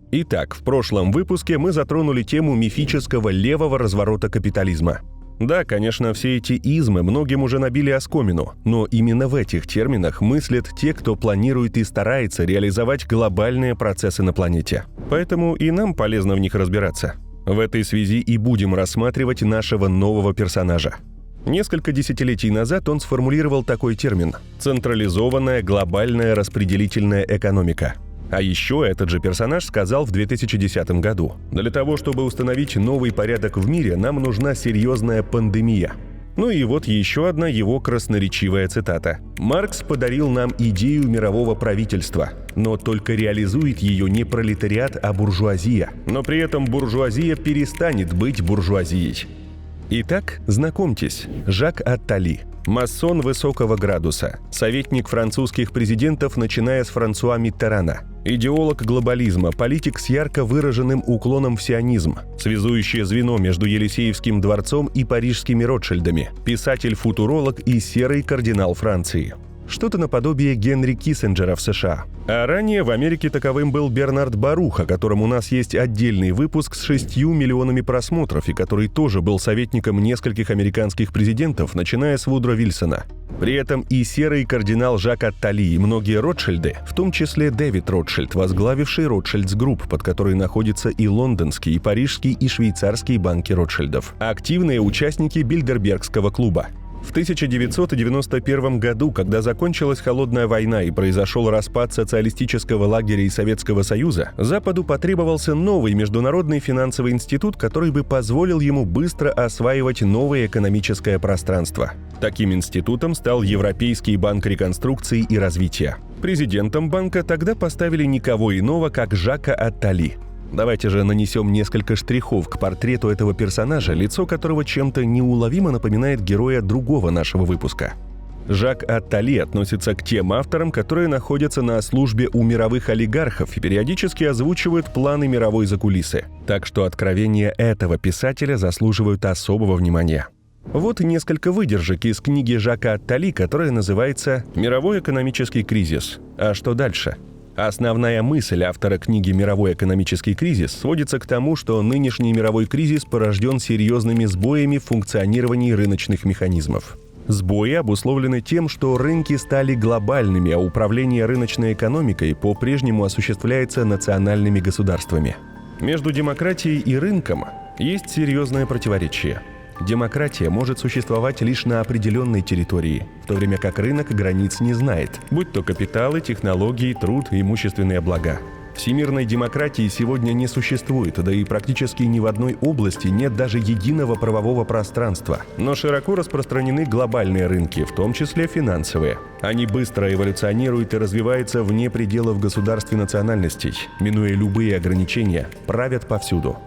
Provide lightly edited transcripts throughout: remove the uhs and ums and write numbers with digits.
Итак, в прошлом выпуске мы затронули тему мифического левого разворота капитализма. Да, конечно, все эти измы многим уже набили оскомину, но именно в этих терминах мыслят те, кто планирует и старается реализовать глобальные процессы на планете. Поэтому и нам полезно в них разбираться. В этой связи и будем рассматривать нашего нового персонажа. Несколько десятилетий назад он сформулировал такой термин – «централизованная глобальная распределительная экономика». А еще этот же персонаж сказал в 2010 году: «Для того, чтобы установить новый порядок в мире, нам нужна серьезная пандемия». Ну и вот еще одна его красноречивая цитата. «Маркс подарил нам идею мирового правительства, но только реализует ее не пролетариат, а буржуазия. Но при этом буржуазия перестанет быть буржуазией». Итак, знакомьтесь, Жак Аттали. Масон высокого градуса, советник французских президентов, начиная с Франсуа Миттерана, идеолог глобализма, политик с ярко выраженным уклоном в сионизм, связующее звено между Елисеевским дворцом и парижскими Ротшильдами, писатель-футуролог и серый кардинал Франции. Что-то наподобие Генри Киссинджера в США. А ранее в Америке таковым был Бернард Барух, о котором у нас есть отдельный выпуск с 6 миллионами просмотров и который тоже был советником нескольких американских президентов, начиная с Вудро Вильсона. При этом и серый кардинал Жак Аттали, и многие Ротшильды, в том числе Дэвид Ротшильд, возглавивший Ротшильдс Групп, под которой находятся и лондонский, и парижский, и швейцарские банки Ротшильдов. Активные участники Бильдербергского клуба. В 1991 году, когда закончилась Холодная война и произошел распад социалистического лагеря и Советского Союза, Западу потребовался новый международный финансовый институт, который бы позволил ему быстро осваивать новое экономическое пространство. Таким институтом стал Европейский банк реконструкции и развития. Президентом банка тогда поставили никого иного, как Жака Аттали. Давайте же нанесем несколько штрихов к портрету этого персонажа, лицо которого чем-то неуловимо напоминает героя другого нашего выпуска. Жак Аттали относится к тем авторам, которые находятся на службе у мировых олигархов и периодически озвучивают планы мировой закулисы. Так что откровения этого писателя заслуживают особого внимания. Вот несколько выдержек из книги Жака Аттали, которая называется «Мировой экономический кризис». А что дальше? Основная мысль автора книги «Мировой экономический кризис» сводится к тому, что нынешний мировой кризис порожден серьезными сбоями в функционировании рыночных механизмов. Сбои обусловлены тем, что рынки стали глобальными, а управление рыночной экономикой по-прежнему осуществляется национальными государствами. Между демократией и рынком есть серьезное противоречие. Демократия может существовать лишь на определенной территории, в то время как рынок границ не знает, будь то капиталы, технологии, труд, имущественные блага. Всемирной демократии сегодня не существует, да и практически ни в одной области нет даже единого правового пространства. Но широко распространены глобальные рынки, в том числе финансовые. Они быстро эволюционируют и развиваются вне пределов государств и национальностей, минуя любые ограничения, правят повсюду.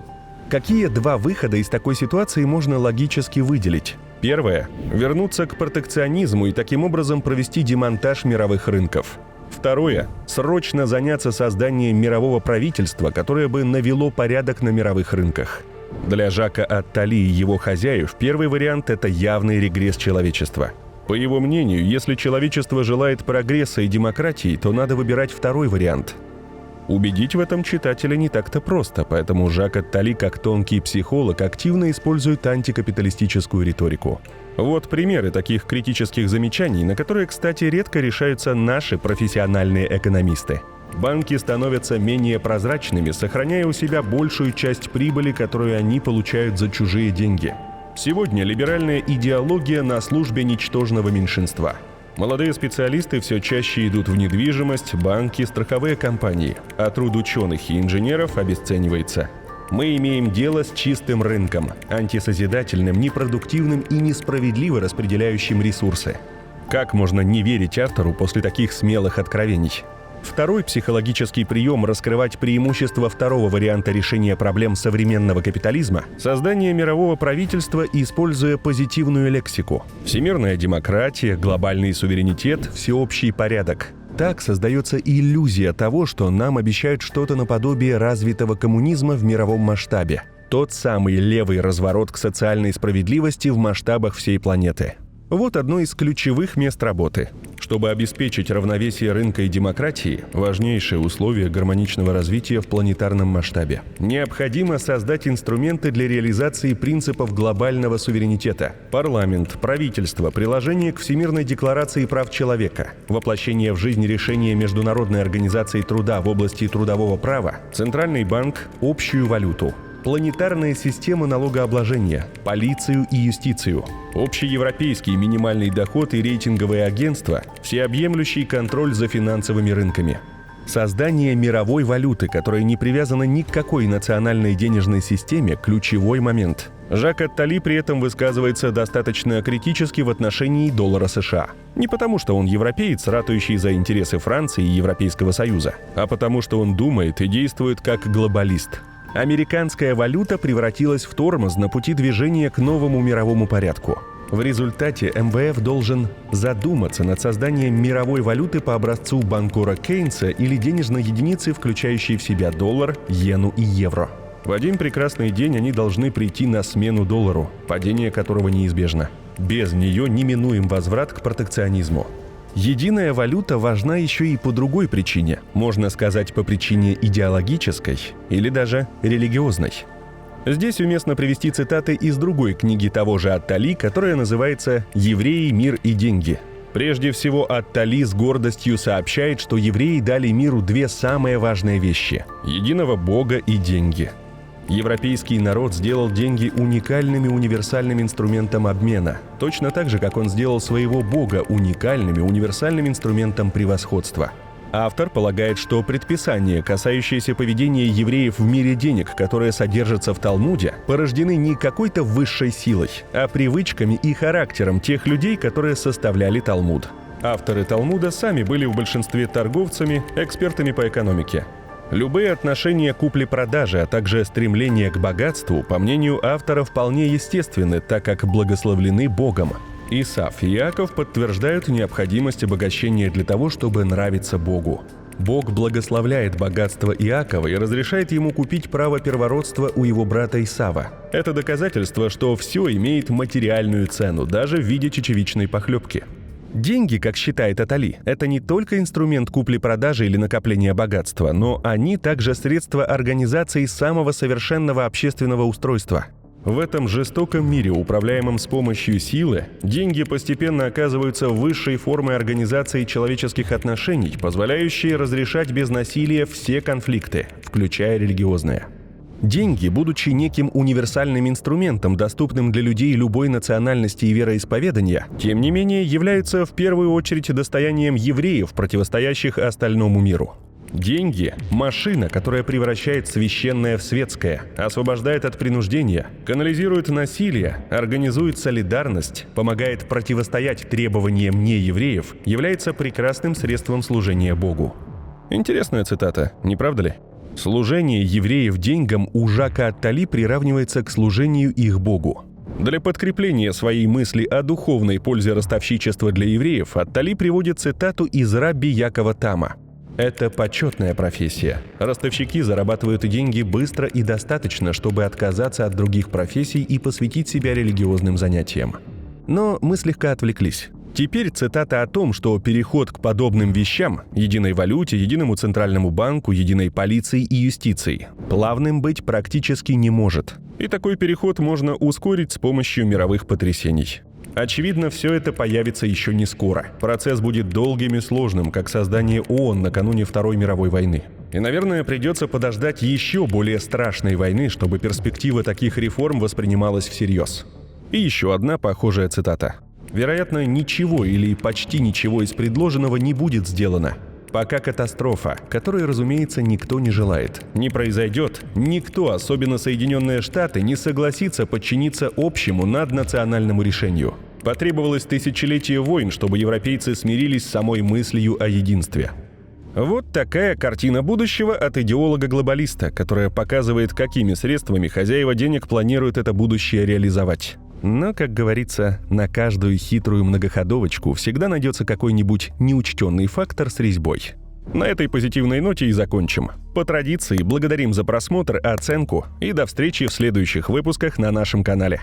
Какие два выхода из такой ситуации можно логически выделить? Первое – вернуться к протекционизму и таким образом провести демонтаж мировых рынков. Второе – срочно заняться созданием мирового правительства, которое бы навело порядок на мировых рынках. Для Жака Аттали и его хозяев первый вариант – это явный регресс человечества. По его мнению, если человечество желает прогресса и демократии, то надо выбирать второй вариант. Убедить в этом читателя не так-то просто, поэтому Жак Аттали, как тонкий психолог, активно использует антикапиталистическую риторику. Вот примеры таких критических замечаний, на которые, кстати, редко решаются наши профессиональные экономисты. Банки становятся менее прозрачными, сохраняя у себя большую часть прибыли, которую они получают за чужие деньги. Сегодня либеральная идеология на службе ничтожного меньшинства. Молодые специалисты все чаще идут в недвижимость, банки, страховые компании, а труд ученых и инженеров обесценивается. Мы имеем дело с чистым рынком, антисозидательным, непродуктивным и несправедливо распределяющим ресурсы. Как можно не верить автору после таких смелых откровений? Второй психологический прием раскрывать преимущества второго варианта решения проблем современного капитализма – создание мирового правительства, используя позитивную лексику. Всемирная демократия, глобальный суверенитет, всеобщий порядок. Так создается иллюзия того, что нам обещают что-то наподобие развитого коммунизма в мировом масштабе. Тот самый левый разворот к социальной справедливости в масштабах всей планеты. Вот одно из ключевых мест работы. Чтобы обеспечить равновесие рынка и демократии, важнейшее условие гармоничного развития в планетарном масштабе, необходимо создать инструменты для реализации принципов глобального суверенитета. Парламент, правительство, приложение к Всемирной декларации прав человека, воплощение в жизнь решения Международной организации труда в области трудового права, Центральный банк, общую валюту, планетарная система налогообложения, полицию и юстицию, общеевропейский минимальный доход и рейтинговые агентства, всеобъемлющий контроль за финансовыми рынками. Создание мировой валюты, которая не привязана ни к какой национальной денежной системе, ключевой момент. Жак Аттали при этом высказывается достаточно критически в отношении доллара США. Не потому, что он европеец, ратующий за интересы Франции и Европейского Союза, а потому, что он думает и действует как глобалист. Американская валюта превратилась в тормоз на пути движения к новому мировому порядку. В результате МВФ должен задуматься над созданием мировой валюты по образцу банкира Кейнса или денежной единицы, включающей в себя доллар, иену и евро. В один прекрасный день они должны прийти на смену доллару, падение которого неизбежно. Без нее неминуем возврат к протекционизму. Единая валюта важна еще и по другой причине, можно сказать, по причине идеологической или даже религиозной. Здесь уместно привести цитаты из другой книги того же Аттали, которая называется «Евреи, мир и деньги». Прежде всего, Аттали с гордостью сообщает, что евреи дали миру две самые важные вещи – единого Бога и деньги. Европейский народ сделал деньги уникальным и универсальным инструментом обмена, точно так же, как он сделал своего Бога уникальным и универсальным инструментом превосходства. Автор полагает, что предписания, касающиеся поведения евреев в мире денег, которые содержатся в Талмуде, порождены не какой-то высшей силой, а привычками и характером тех людей, которые составляли Талмуд. Авторы Талмуда сами были в большинстве торговцами, экспертами по экономике. Любые отношения купли-продажи, а также стремление к богатству, по мнению автора, вполне естественны, так как благословлены Богом. Исав и Иаков подтверждают необходимость обогащения для того, чтобы нравиться Богу. Бог благословляет богатство Иакова и разрешает ему купить право первородства у его брата Исава. Это доказательство, что все имеет материальную цену, даже в виде чечевичной похлебки. Деньги, как считает Аттали, это не только инструмент купли-продажи или накопления богатства, но они также средства организации самого совершенного общественного устройства. В этом жестоком мире, управляемом с помощью силы, деньги постепенно оказываются высшей формой организации человеческих отношений, позволяющей разрешать без насилия все конфликты, включая религиозные. Деньги, будучи неким универсальным инструментом, доступным для людей любой национальности и вероисповедания, тем не менее являются в первую очередь достоянием евреев, противостоящих остальному миру. Деньги – машина, которая превращает священное в светское, освобождает от принуждения, канализирует насилие, организует солидарность, помогает противостоять требованиям неевреев, является прекрасным средством служения Богу. Интересная цитата, не правда ли? Служение евреев деньгам у Жака Аттали приравнивается к служению их Богу. Для подкрепления своей мысли о духовной пользе ростовщичества для евреев Аттали приводит цитату из рабби Якова Тама. «Это почетная профессия. Ростовщики зарабатывают деньги быстро и достаточно, чтобы отказаться от других профессий и посвятить себя религиозным занятиям». Но мы слегка отвлеклись. Теперь цитата о том, что переход к подобным вещам – единой валюте, единому центральному банку, единой полиции и юстиции – плавным быть практически не может. И такой переход можно ускорить с помощью мировых потрясений. Очевидно, все это появится еще не скоро. Процесс будет долгим и сложным, как создание ООН накануне Второй мировой войны. И, наверное, придется подождать еще более страшной войны, чтобы перспектива таких реформ воспринималась всерьез. И еще одна похожая цитата. Вероятно, ничего или почти ничего из предложенного не будет сделано, пока катастрофа, которой, разумеется, никто не желает, не произойдет, никто, особенно Соединенные Штаты, не согласится подчиниться общему наднациональному решению. Потребовалось тысячелетие войн, чтобы европейцы смирились с самой мыслью о единстве. Вот такая картина будущего от идеолога-глобалиста, которая показывает, какими средствами хозяева денег планируют это будущее реализовать. Но, как говорится, на каждую хитрую многоходовочку всегда найдется какой-нибудь неучтенный фактор с резьбой. На этой позитивной ноте и закончим. По традиции, благодарим за просмотр, оценку и до встречи в следующих выпусках на нашем канале.